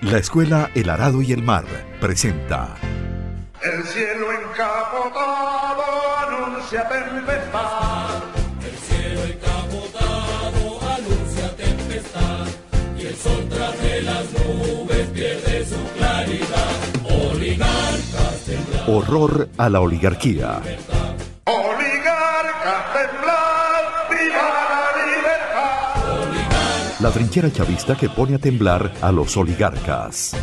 La Escuela El Arado y el Mar presenta El cielo encapotado anuncia tempestad. El cielo encapotado anuncia tempestad. Y el sol tras de las nubes pierde su claridad. Oligarcas temblar. Horror a la oligarquía. Oligarcas temblar, viva la libertad. La trinchera chavista que pone a temblar a los oligarcas.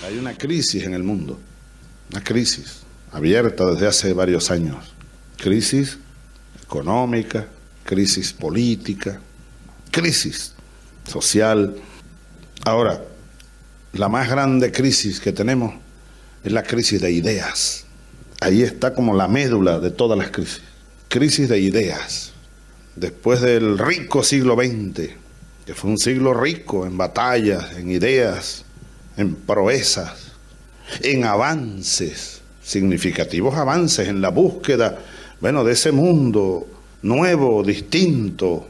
Hay una crisis en el mundo, una crisis abierta desde hace varios años. Crisis económica, crisis política, crisis social. Ahora, la más grande crisis que tenemos es la crisis de ideas. Ahí está como la médula de todas las crisis. Crisis de ideas. Después del rico siglo XX, que fue un siglo rico en batallas, en ideas, en proezas, en avances, significativos avances en la búsqueda, de ese mundo nuevo, distinto,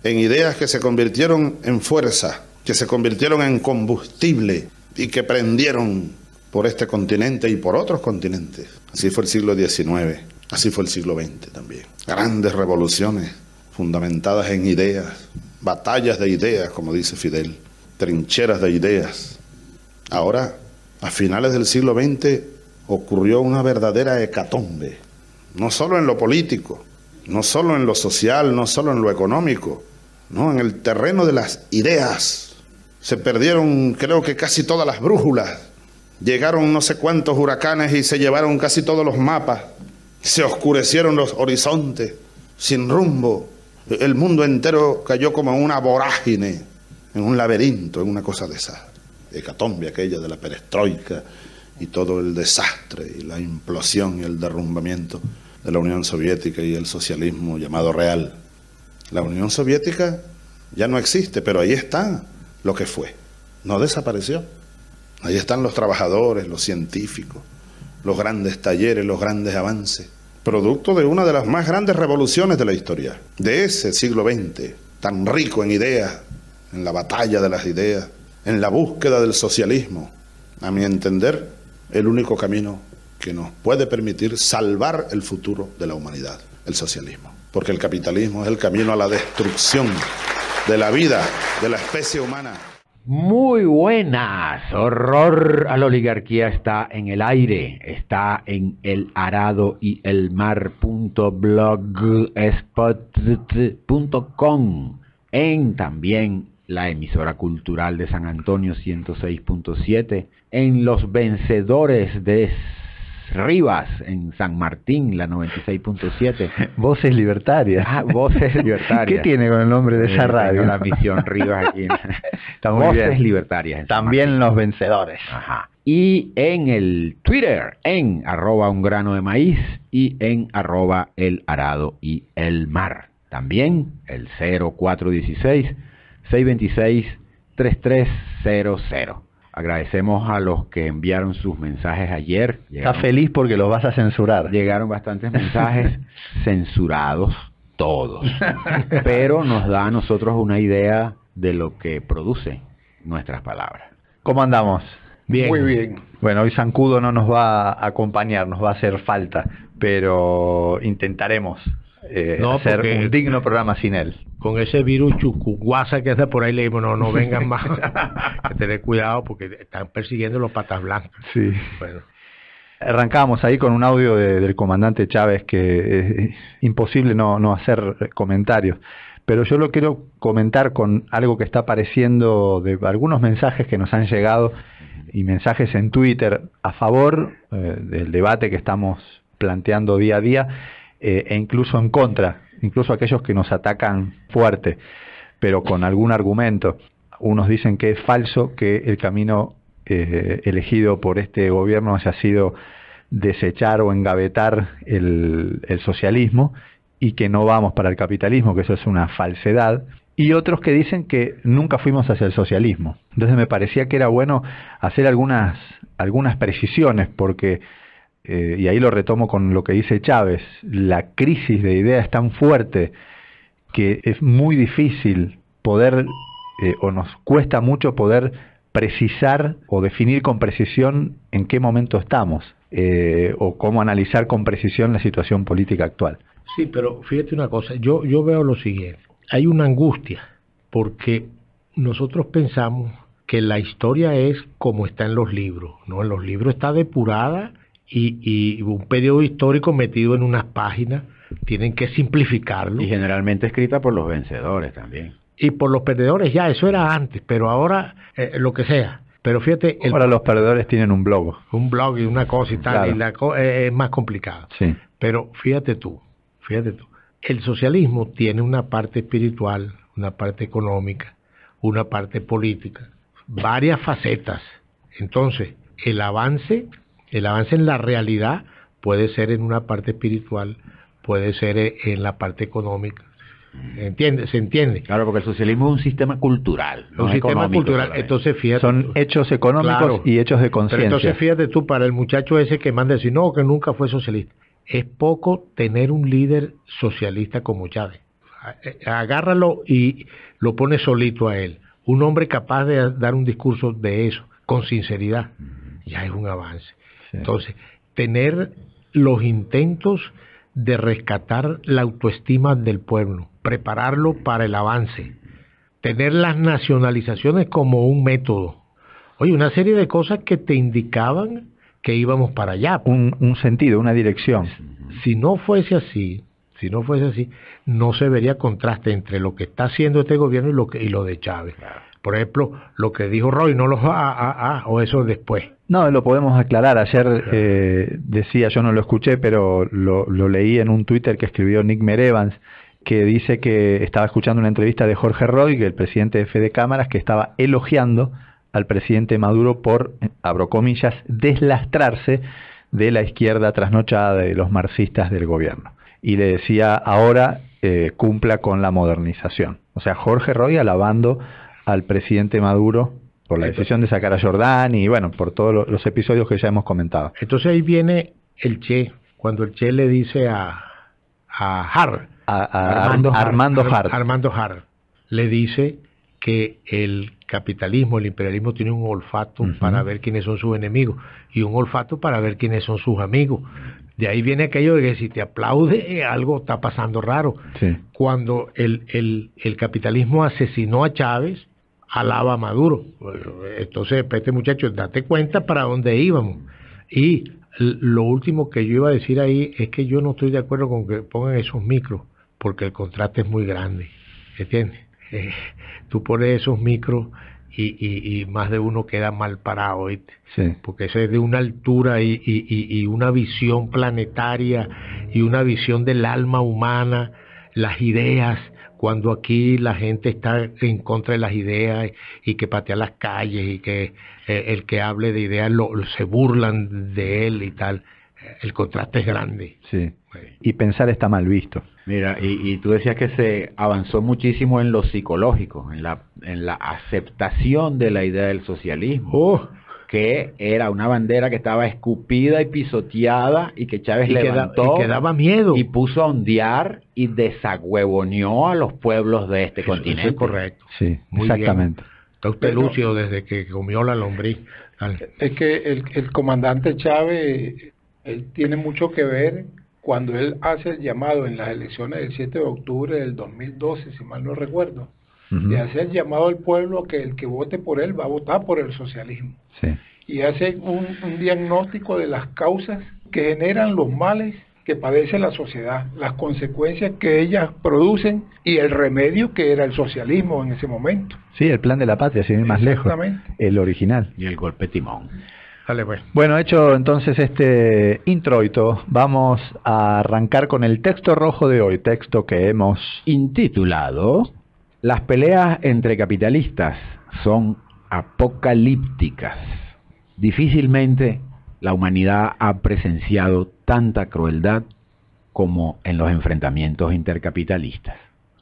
en ideas que se convirtieron en fuerza, que se convirtieron en combustible y que prendieron por este continente y por otros continentes. Así fue el siglo XIX, así fue el siglo XX también. Grandes revoluciones fundamentadas en ideas, batallas de ideas, como dice Fidel, trincheras de ideas. Ahora, a finales del siglo XX, ocurrió una verdadera hecatombe, no solo en lo político, no solo en lo social, no solo en lo económico, no, en el terreno de las ideas. Se perdieron, creo que casi todas las brújulas, llegaron no sé cuántos huracanes y se llevaron casi todos los mapas, se oscurecieron los horizontes, sin rumbo. El mundo entero cayó como en una vorágine, en un laberinto, en una cosa de esa hecatombe aquella de la perestroika y todo el desastre y la implosión y el derrumbamiento de la Unión Soviética y el socialismo llamado real. La Unión Soviética ya no existe, pero ahí está lo que fue. No desapareció. Ahí están los trabajadores, los científicos, los grandes talleres, los grandes avances, producto de una de las más grandes revoluciones de la historia, de ese siglo XX, tan rico en ideas, en la batalla de las ideas, en la búsqueda del socialismo. A mi entender, el único camino que nos puede permitir salvar el futuro de la humanidad, el socialismo. Porque el capitalismo es el camino a la destrucción de la vida, de la especie humana. Muy buenas. Horror a la oligarquía está en el aire, está en el arado y el mar.blogspot.com, en también la emisora cultural de San Antonio 106.7, en Los Vencedores de Rivas, en San Martín, la 96.7. Voces Libertarias. Ah, Voces Libertarias. ¿Qué tiene con el nombre de esa radio? La misión Rivas aquí. Está muy Voces bien. Libertarias. También Los Vencedores. Ajá. Y en el Twitter, en @ungrano_de_maíz y en @el arado y el mar. También el 0416-626-3300. Agradecemos a los que enviaron sus mensajes ayer. Está feliz porque los vas a censurar. Llegaron bastantes mensajes censurados, todos. Pero nos da a nosotros una idea de lo que produce nuestras palabras. ¿Cómo andamos? Bien. Muy bien. Bueno, hoy Zancudo no nos va a acompañar, nos va a hacer falta, pero intentaremos hacer un digno programa sin él. Con ese virus chucuguasa que anda por ahí, le digo, no vengan más. Hay que tener cuidado porque están persiguiendo los patas blancas. Sí. Bueno. Arrancamos ahí con un audio del comandante Chávez que es imposible no hacer comentarios. Pero yo lo quiero comentar con algo que está apareciendo de algunos mensajes que nos han llegado y mensajes en Twitter a favor del debate que estamos planteando día a día e incluso en contra, incluso aquellos que nos atacan fuerte, pero con algún argumento. Unos dicen que es falso que el camino elegido por este gobierno haya sido desechar o engavetar el socialismo y que no vamos para el capitalismo, que eso es una falsedad, y otros que dicen que nunca fuimos hacia el socialismo. Entonces me parecía que era bueno hacer algunas precisiones, porque, y ahí lo retomo con lo que dice Chávez, la crisis de ideas es tan fuerte que es muy difícil poder, o nos cuesta mucho poder precisar o definir con precisión en qué momento estamos, o cómo analizar con precisión la situación política actual. Sí, pero fíjate una cosa, yo veo lo siguiente, hay una angustia, porque nosotros pensamos que la historia es como está en los libros, ¿no? En los libros está depurada y un periodo histórico metido en unas páginas, tienen que simplificarlo. Y generalmente escrita por los vencedores también. Y por los perdedores ya, eso era antes, pero ahora lo que sea. Pero fíjate... Ahora los perdedores tienen un blog. Un blog y una cosa y tal, Claro. y es más complicado. Sí. Pero fíjate tú, el socialismo tiene una parte espiritual, una parte económica, una parte política, varias facetas. Entonces, el avance en la realidad puede ser en una parte espiritual, puede ser en la parte económica. ¿Se entiende? Claro, porque el socialismo es un sistema cultural, no un sistema económico cultural. solamente. Entonces, fíjate, Son hechos económicos, claro, y hechos de pero conciencia. entonces fíjate tú, para el muchacho ese que manda a decir, no, que nunca fue socialista, es poco tener un líder socialista como Chávez. Agárralo y lo pone solito a él. Un hombre capaz de dar un discurso de eso, con sinceridad, ya es un avance. Sí. Entonces, tener los intentos de rescatar la autoestima del pueblo, prepararlo para el avance, tener las nacionalizaciones como un método. Oye, una serie de cosas que te indicaban que íbamos para allá. Un sentido, una dirección. Si no fuese así, no se vería contraste entre lo que está haciendo este gobierno y lo de Chávez. Por ejemplo, lo que dijo Roy, no los o eso después. No, lo podemos aclarar. Ayer decía, yo no lo escuché, pero lo leí en un Twitter que escribió Nick Merevans, que dice que estaba escuchando una entrevista de Jorge Roy, que el presidente de Fede Cámaras, que estaba elogiando al presidente Maduro por, abro comillas, deslastrarse de la izquierda trasnochada de los marxistas del gobierno. Y le decía, ahora cumpla con la modernización. O sea, Jorge Roy alabando al presidente Maduro por la decisión de sacar a Jordán y bueno, por todos los episodios que ya hemos comentado. Entonces ahí viene el Che, cuando el Che le dice a Armando Hart, le dice que el capitalismo, el imperialismo tiene un olfato para ver quiénes son sus enemigos y un olfato para ver quiénes son sus amigos. De ahí viene aquello de que si te aplaude, algo está pasando raro. Sí. Cuando el capitalismo asesinó a Chávez, alaba a Maduro. Entonces, este muchacho, date cuenta para dónde íbamos. Y lo último que yo iba a decir ahí es que yo no estoy de acuerdo con que pongan esos micros, porque el contraste es muy grande, ¿entiendes? Tú pones esos micros y más de uno queda mal parado, ¿viste? Sí. Porque eso es de una altura y una visión planetaria y una visión del alma humana, las ideas, cuando aquí la gente está en contra de las ideas y que patea las calles y que el que hable de ideas se burlan de él y tal. El contraste es grande. Sí. Y pensar está mal visto. Mira, y tú decías que se avanzó muchísimo en lo psicológico, en la aceptación de la idea del socialismo, que era una bandera que estaba escupida y pisoteada y que Chávez levantó y que daba miedo y puso a ondear y desagüevoneó a los pueblos de este continente. Eso es correcto. Sí, muy exactamente. Bien. Está usted lúcido desde que comió la lombriz. Dale. Es que el comandante Chávez él tiene mucho que ver cuando él hace el llamado en las elecciones del 7 de octubre del 2012, si mal no recuerdo, y hace el llamado al pueblo que el que vote por él va a votar por el socialismo. Sí. Y hace un diagnóstico de las causas que generan los males que padece la sociedad, las consecuencias que ellas producen y el remedio que era el socialismo en ese momento. Sí, el plan de la patria, sin ir más lejos, el original. Y el golpe timón. Dale, pues. Bueno, hecho entonces este introito, vamos a arrancar con el texto rojo de hoy, texto que hemos intitulado Las peleas entre capitalistas son apocalípticas. Difícilmente la humanidad ha presenciado tanta crueldad como en los enfrentamientos intercapitalistas.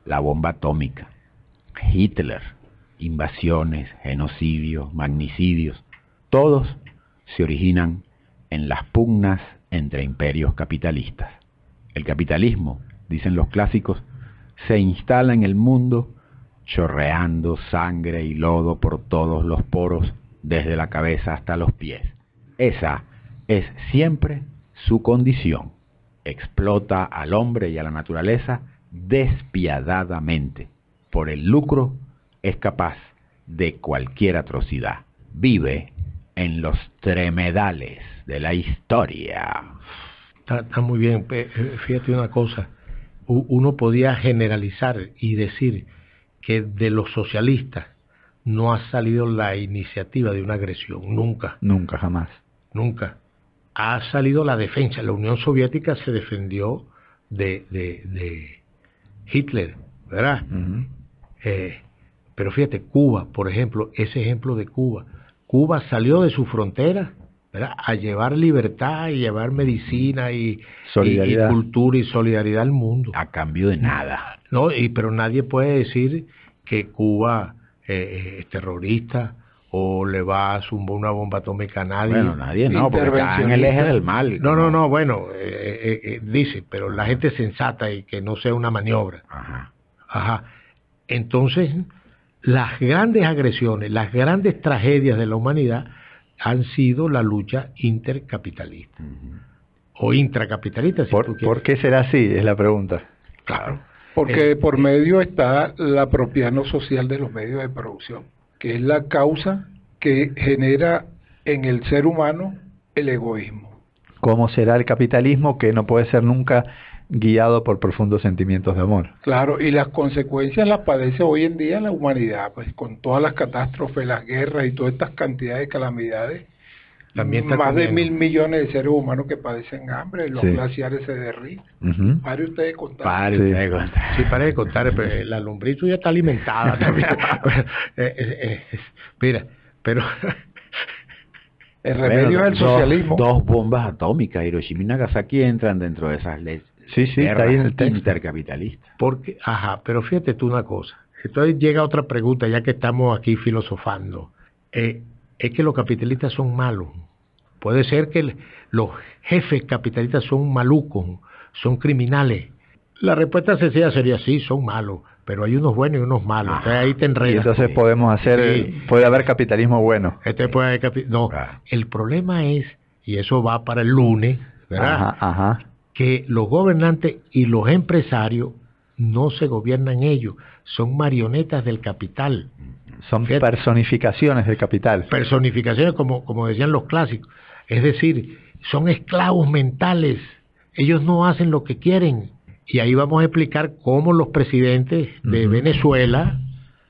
La bomba atómica, Hitler, invasiones, genocidios, magnicidios, todos se originan en las pugnas entre imperios capitalistas. El capitalismo, dicen los clásicos, se instala en el mundo chorreando sangre y lodo por todos los poros desde la cabeza hasta los pies. Esa es siempre su condición. Explota al hombre y a la naturaleza despiadadamente. Por el lucro es capaz de cualquier atrocidad. Vive en los tremedales de la historia. Está muy bien. Fíjate una cosa. Uno podía generalizar y decir que de los socialistas no ha salido la iniciativa de una agresión. Nunca. Nunca, jamás. Nunca. Ha salido la defensa. La Unión Soviética se defendió de Hitler, ¿verdad? Uh-huh. Pero fíjate, Cuba, por ejemplo, ese ejemplo de Cuba. Cuba salió de su frontera, ¿verdad?, a llevar libertad y llevar medicina y cultura y solidaridad al mundo. A cambio de nada. No, pero nadie puede decir que Cuba es terrorista o le va a zumbar una bomba atómica a nadie. Bueno, nadie no, porque está en el eje del mal. No, bueno, dice, pero la gente sensata y que no sea una maniobra. Ajá. Entonces, las grandes agresiones, las grandes tragedias de la humanidad han sido la lucha intercapitalista. O intracapitalista, si tú quieres. ¿Por qué será así? Es la pregunta. Claro. Porque por medio está la propiedad no social de los medios de producción, que es la causa que genera en el ser humano el egoísmo. ¿Cómo será el capitalismo que no puede ser nunca guiado por profundos sentimientos de amor? Claro, y las consecuencias las padece hoy en día la humanidad, pues con todas las catástrofes, las guerras y todas estas cantidades de calamidades. También más de 1.000 millones de seres humanos que padecen hambre, los glaciares se derriten. Pare usted de contar. Sí, pare de contar, pero la lombriz ya está alimentada también. Mira, pero el remedio es el socialismo. Dos bombas atómicas, Hiroshima y Nagasaki, entran dentro de esas leyes. Sí, está ahí en el texto. Intercapitalistas. Porque, pero fíjate tú una cosa. Entonces llega otra pregunta, ya que estamos aquí filosofando. Es que los capitalistas son malos. Puede ser que los jefes capitalistas son malucos, son criminales. La respuesta sencilla sería sí, son malos, pero hay unos buenos y unos malos. Entonces ahí te enredas. Y entonces podemos hacer, puede haber capitalismo bueno. El problema es, y eso va para el lunes, ¿verdad? Que los gobernantes y los empresarios no se gobiernan ellos, son marionetas del capital. Son personificaciones del capital. Personificaciones, como decían los clásicos. Es decir, son esclavos mentales. Ellos no hacen lo que quieren. Y ahí vamos a explicar cómo los presidentes de Venezuela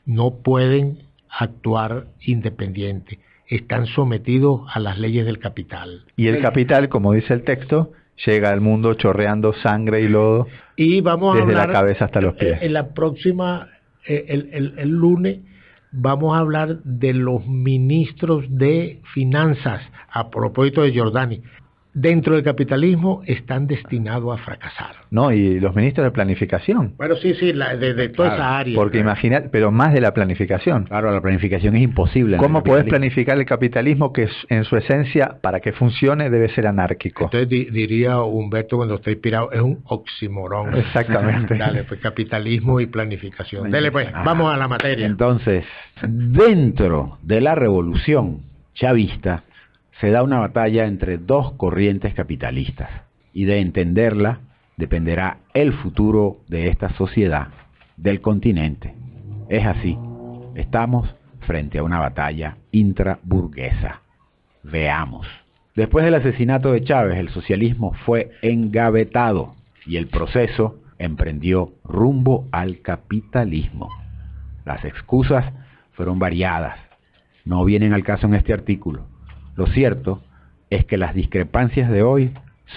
no pueden actuar independientes. Están sometidos a las leyes del capital. Y el capital, como dice el texto, llega al mundo chorreando sangre y lodo, y vamos a desde hablar, la cabeza hasta los pies. En la próxima, el lunes, vamos a hablar de los ministros de finanzas, a propósito de Giordani. Dentro del capitalismo están destinados a fracasar. No, y los ministros de planificación. Bueno, sí, de toda esa área. Porque imagínate, pero más de la planificación. Claro, la planificación es imposible. ¿Cómo podés planificar el capitalismo que en su esencia, para que funcione, debe ser anárquico? Entonces diría Humberto cuando está inspirado, es un oxímoron. Exactamente. Dale, pues capitalismo y planificación. Dale, pues, vamos a la materia. Entonces, dentro de la revolución chavista, se da una batalla entre dos corrientes capitalistas, y de entenderla dependerá el futuro de esta sociedad, del continente. Es así, estamos frente a una batalla intraburguesa. Veamos. Después del asesinato de Chávez, el socialismo fue engavetado y el proceso emprendió rumbo al capitalismo. Las excusas fueron variadas, no vienen al caso en este artículo. Lo cierto es que las discrepancias de hoy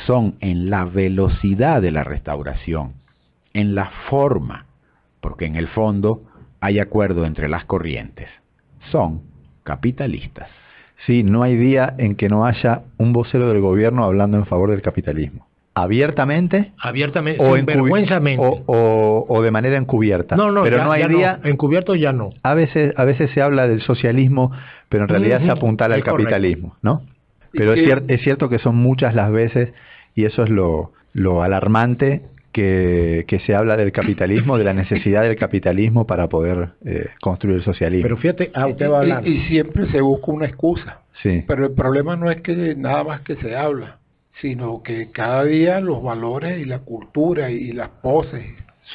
son en la velocidad de la restauración, en la forma, porque en el fondo hay acuerdo entre las corrientes. Son capitalistas. Sí, no hay día en que no haya un vocero del gobierno hablando en favor del capitalismo. Abiertamente o sinvergüenzamente o de manera encubierta. No, pero ya, no hay día. No. Encubierto ya no. A veces se habla del socialismo, pero en realidad se apuntala al capitalismo, ¿no? Pero es cierto que son muchas las veces, y eso es lo alarmante, que se habla del capitalismo, de la necesidad del capitalismo para poder construir el socialismo. Pero fíjate, usted va a hablar. Y siempre se busca una excusa. Sí. Pero el problema no es que nada más que se habla, sino que cada día los valores y la cultura y las poses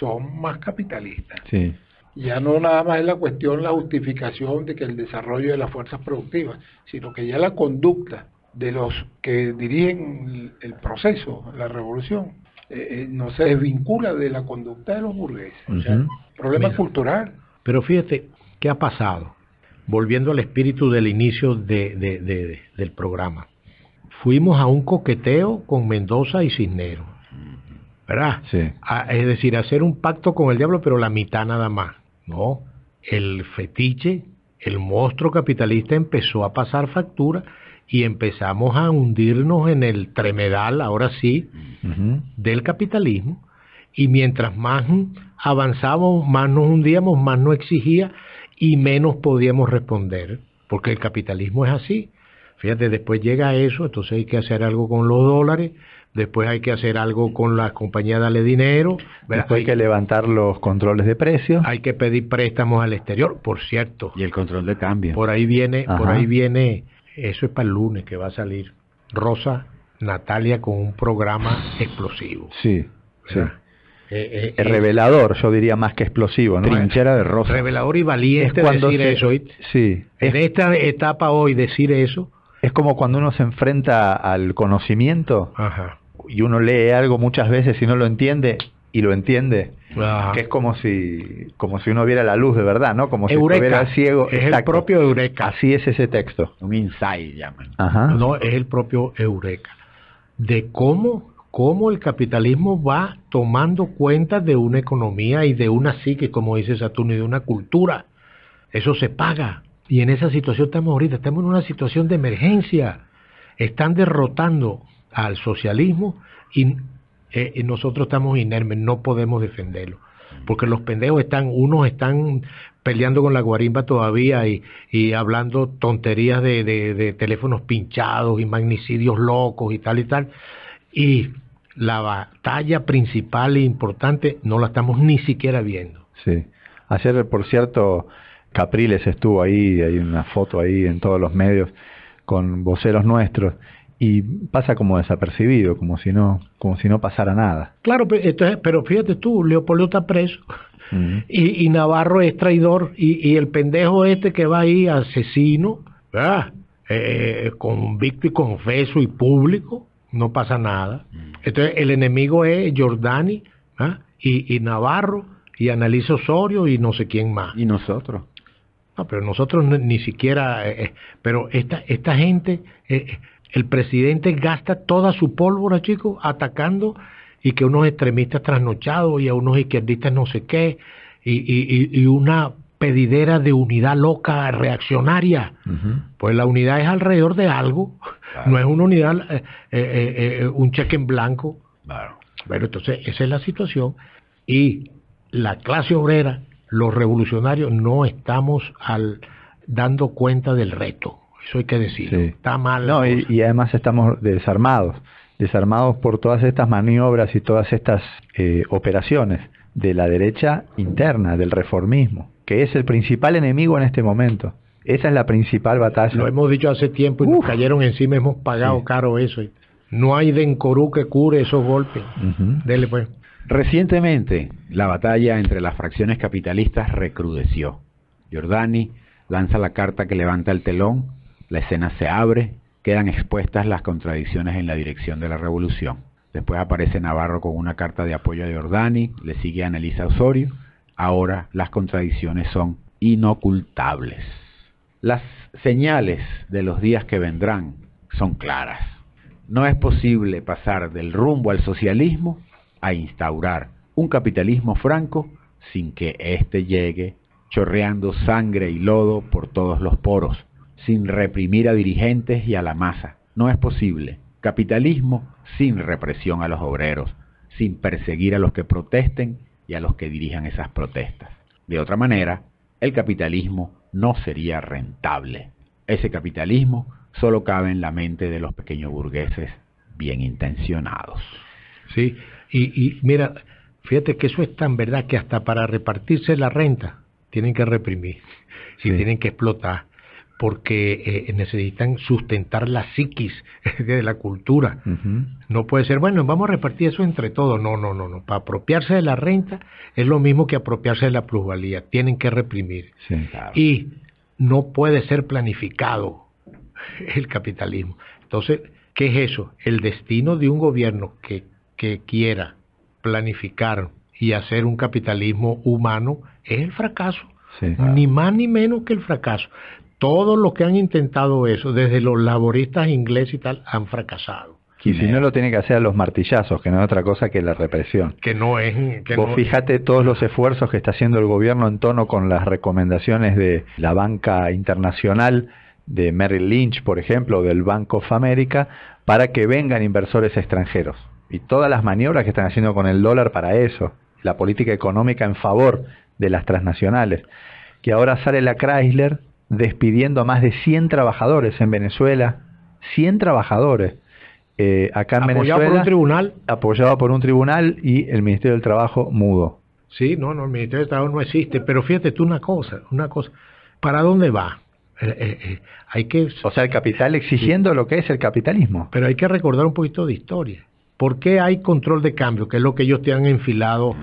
son más capitalistas. Sí. Ya no nada más es la cuestión, la justificación de que el desarrollo de las fuerzas productivas, sino que ya la conducta de los que dirigen el proceso, la revolución, no se desvincula de la conducta de los burgueses. O sea, problema cultural. Pero fíjate, ¿qué ha pasado? Volviendo al espíritu del inicio del programa. Fuimos a un coqueteo con Mendoza y Cisneros, ¿verdad? Sí. Es decir, hacer un pacto con el diablo, pero la mitad nada más. No, el fetiche, el monstruo capitalista empezó a pasar factura y empezamos a hundirnos en el tremedal, ahora sí, del capitalismo, y mientras más avanzábamos, más nos hundíamos, más nos exigía y menos podíamos responder, porque el capitalismo es así. Fíjate, después llega eso, entonces hay que hacer algo con los dólares, después hay que hacer algo con las compañías, darle dinero. Después hay que levantar los controles de precios. Hay que pedir préstamos al exterior, por cierto. Y el control de cambio. Por ahí viene, eso es para el lunes que va a salir Rosa Natalia con un programa explosivo. Sí, sí. Es revelador, yo diría más que explosivo, ¿no? Trinchera de Rosa. Revelador y valiente cuando decir eso. Sí. En esta etapa hoy decir eso. Es como cuando uno se enfrenta al conocimiento y uno lee algo muchas veces y no lo entiende y lo entiende. Que es como si uno viera la luz de verdad, ¿no? Como si estuviera ciego. Es el propio Eureka. Así es ese texto. Un insight llaman. No, es el propio Eureka. De cómo el capitalismo va tomando cuenta de una economía y de una psique, como dice Saturno, y de una cultura. Eso se paga. Y en esa situación estamos ahorita. Estamos en una situación de emergencia. Están derrotando al socialismo y nosotros estamos inermes, no podemos defenderlo, porque los pendejos unos están peleando con la guarimba todavía y hablando tonterías de teléfonos pinchados y magnicidios locos y tal, y la batalla principal e importante no la estamos ni siquiera viendo. Sí. Ayer, por cierto, Capriles estuvo ahí, hay una foto ahí en todos los medios con voceros nuestros, y pasa como desapercibido, como si no pasara nada. Claro, pero fíjate tú, Leopoldo está preso y Navarro es traidor y el pendejo que va ahí asesino, ¿verdad? Convicto y confeso y público, no pasa nada. Entonces el enemigo es Giordani, ¿ah? y Navarro y Annalisa Osorio y no sé quién más. Y nosotros. No, pero nosotros ni siquiera, pero esta gente, el presidente gasta toda su pólvora, chicos, atacando, y que unos extremistas trasnochados y a unos izquierdistas no sé qué, y una pedidera de unidad loca, reaccionaria. Pues la unidad es alrededor de algo, no es una unidad, un cheque en blanco. Claro. Bueno, entonces esa es la situación, y la clase obrera, los revolucionarios, no estamos dando cuenta del reto. Eso hay que decirlo. Sí. Está mal. No, y además estamos desarmados por todas estas maniobras y todas estas operaciones de la derecha interna, del reformismo, que es el principal enemigo en este momento. Esa es la principal batalla. Lo hemos dicho hace tiempo y nos cayeron encima, hemos pagado caro eso. No hay Dencorú que cure esos golpes. Dele pues. Recientemente, la batalla entre las fracciones capitalistas recrudeció. Giordani lanza la carta que levanta el telón, la escena se abre, quedan expuestas las contradicciones en la dirección de la revolución. Después aparece Navarro con una carta de apoyo a Giordani, le sigue Annalisa Osorio. Ahora las contradicciones son inocultables. Las señales de los días que vendrán son claras. No es posible pasar del rumbo al socialismo a instaurar un capitalismo franco sin que éste llegue chorreando sangre y lodo por todos los poros, sin reprimir a dirigentes y a la masa. No es posible capitalismo sin represión a los obreros, sin perseguir a los que protesten y a los que dirijan esas protestas. De otra manera, el capitalismo no sería rentable. Ese capitalismo solo cabe en la mente de los pequeños burgueses bien intencionados. Sí, y mira, fíjate que eso es tan verdad que hasta para repartirse la renta tienen que reprimir y tienen que explotar, porque necesitan sustentar la psiquis de la cultura. No puede ser, bueno, vamos a repartir eso entre todos. No. Para apropiarse de la renta es lo mismo que apropiarse de la plusvalía. Tienen que reprimir. Sí, claro. Y no puede ser planificado el capitalismo. Entonces, ¿qué es eso? El destino de un gobierno que quiera planificar y hacer un capitalismo humano es el fracaso. Sí, claro. Ni más ni menos que el fracaso. Todos los que han intentado eso, desde los laboristas ingleses y tal, han fracasado. Y si no, lo tiene que hacer a los martillazos, que no es otra cosa que la represión. Que no es... Vos fíjate todos los esfuerzos que está haciendo el gobierno en tono con las recomendaciones de la banca internacional, de Merrill Lynch, por ejemplo, del Bank of America, para que vengan inversores extranjeros. Y todas las maniobras que están haciendo con el dólar para eso, la política económica en favor de las transnacionales. Que ahora sale la Chrysler despidiendo a más de 100 trabajadores en Venezuela, 100 trabajadores. Acá en apoyado Venezuela, por un tribunal. Apoyado por un tribunal y el Ministerio del Trabajo mudo. Sí, no, el Ministerio del Trabajo no existe, pero fíjate tú una cosa, ¿para dónde va? Hay que... O sea, el capital exigiendo lo que es el capitalismo. Pero hay que recordar un poquito de historia. ¿Por qué hay control de cambio? Que es lo que ellos te han enfilado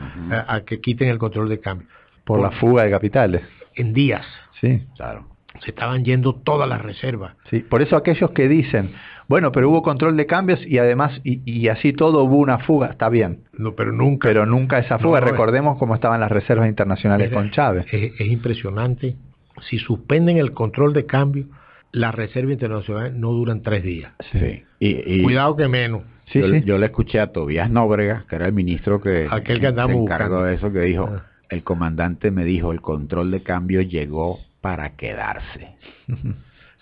a que quiten el control de cambio. Por la fuga de capitales. En días. Sí, claro. Se estaban yendo todas las reservas. Sí, por eso aquellos que dicen, bueno, pero hubo control de cambios y además, y así todo hubo una fuga, está bien. No, pero nunca esa fuga, recordemos cómo estaban las reservas internacionales con Chávez. Es impresionante. Si suspenden el control de cambio, las reservas internacionales no duran 3 días. Sí. Cuidado que menos. Sí, yo le escuché a Tobías Nóbrega, que era el ministro que se encargó de eso, que dijo, el comandante me dijo, el control de cambio llegó para quedarse.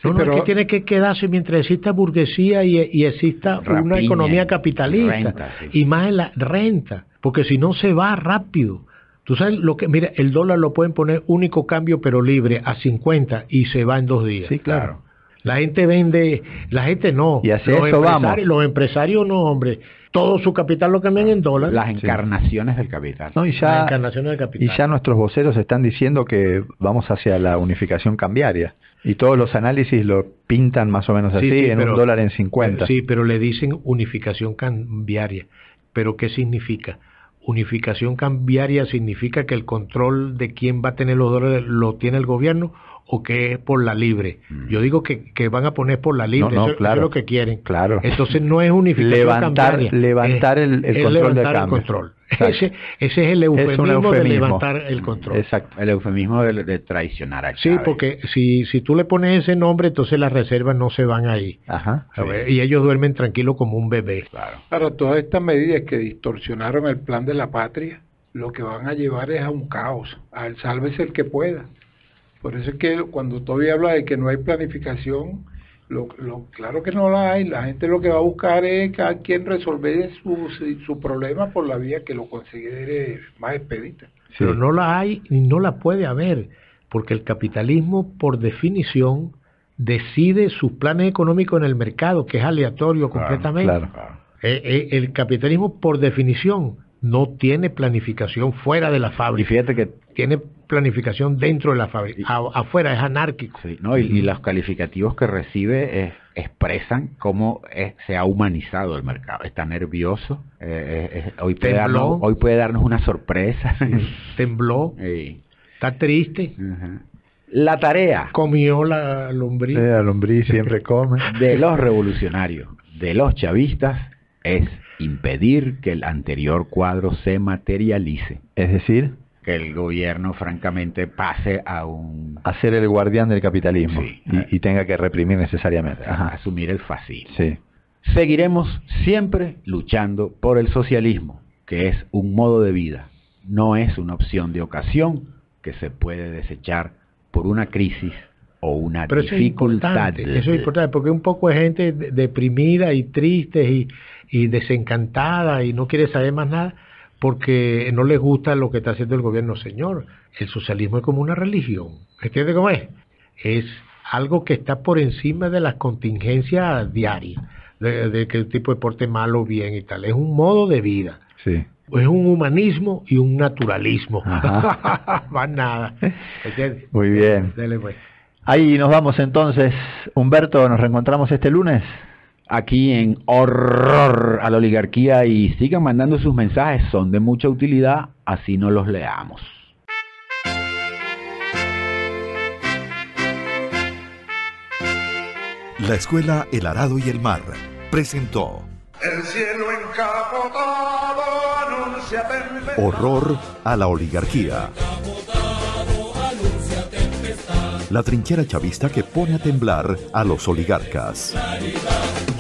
Pero es que tiene que quedarse mientras exista burguesía y exista una economía capitalista. Renta, y más en la renta, porque si no se va rápido. Tú sabes lo que, mira, el dólar lo pueden poner único cambio pero libre a 50 y se va en 2 días. Sí, claro. La gente vende, la gente no. Y hacia eso vamos. Los empresarios no, hombre. Todo su capital lo cambian en dólares. Las encarnaciones del capital. No, las encarnaciones del capital. Y ya nuestros voceros están diciendo que vamos hacia la unificación cambiaria. Y todos los análisis lo pintan más o menos así, en un dólar en 50. Sí, pero le dicen unificación cambiaria. ¿Pero qué significa? Unificación cambiaria significa que el control de quién va a tener los dólares lo tiene el gobierno o que es por la libre. Yo digo que van a poner por la libre, claro, eso es lo que quieren. Claro. Entonces no es unificación cambiaria. Levantar el control del cambio. El control. Ese es el eufemismo de levantar el control. Exacto, el eufemismo de traicionar a Chávez. Sí, porque si tú le pones ese nombre, entonces las reservas no se van ahí. Ajá. Y ellos duermen tranquilos como un bebé. Claro, todas estas medidas que distorsionaron el plan de la patria, lo que van a llevar es a un caos, al sálvese el que pueda. Por eso es que cuando todavía habla de que no hay planificación, claro que no la hay. La gente lo que va a buscar es cada quien resolver su problema por la vía que lo considere más expedita. Sí. Pero no la hay ni no la puede haber, porque el capitalismo, por definición, decide sus planes económicos en el mercado, que es aleatorio completamente. Claro. El capitalismo, por definición, no tiene planificación fuera de la fábrica. Y fíjate que tiene planificación dentro de la fábrica. Afuera es anarquico. Sí, ¿no? Y los calificativos que recibe expresan cómo se ha humanizado el mercado. Está nervioso. Hoy puede darnos una sorpresa. Tembló. Sí. Está triste. La tarea. Comió la lombriz. La lombriz siempre come. De los revolucionarios, de los chavistas, es impedir que el anterior cuadro se materialice. Es decir, que el gobierno francamente pase a ser el guardián del capitalismo, sí, y tenga que reprimir necesariamente. Asumir el fascismo. Sí. Seguiremos siempre luchando por el socialismo, que es un modo de vida, no es una opción de ocasión que se puede desechar por una crisis o una dificultad. Eso es importante, porque un poco de gente deprimida y triste y desencantada y no quiere saber más nada porque no les gusta lo que está haciendo el gobierno. Señor, el socialismo es como una religión. ¿Entiende cómo es? Es algo que está por encima de las contingencias diarias. de que el tipo de deporte es malo o bien y tal. Es un modo de vida. Sí. Es un humanismo y un naturalismo. Más nada. ¿Entiendes? Muy bien. Dele, pues. Ahí nos vamos entonces. Humberto, nos reencontramos este lunes. Aquí en Horror a la Oligarquía, y sigan mandando sus mensajes, son de mucha utilidad, así no los leamos. La Escuela El Arado y el Mar presentó El cielo encapotado anuncia tempestad. Horror a la Oligarquía. La trinchera chavista que pone a temblar a los oligarcas. Claridad.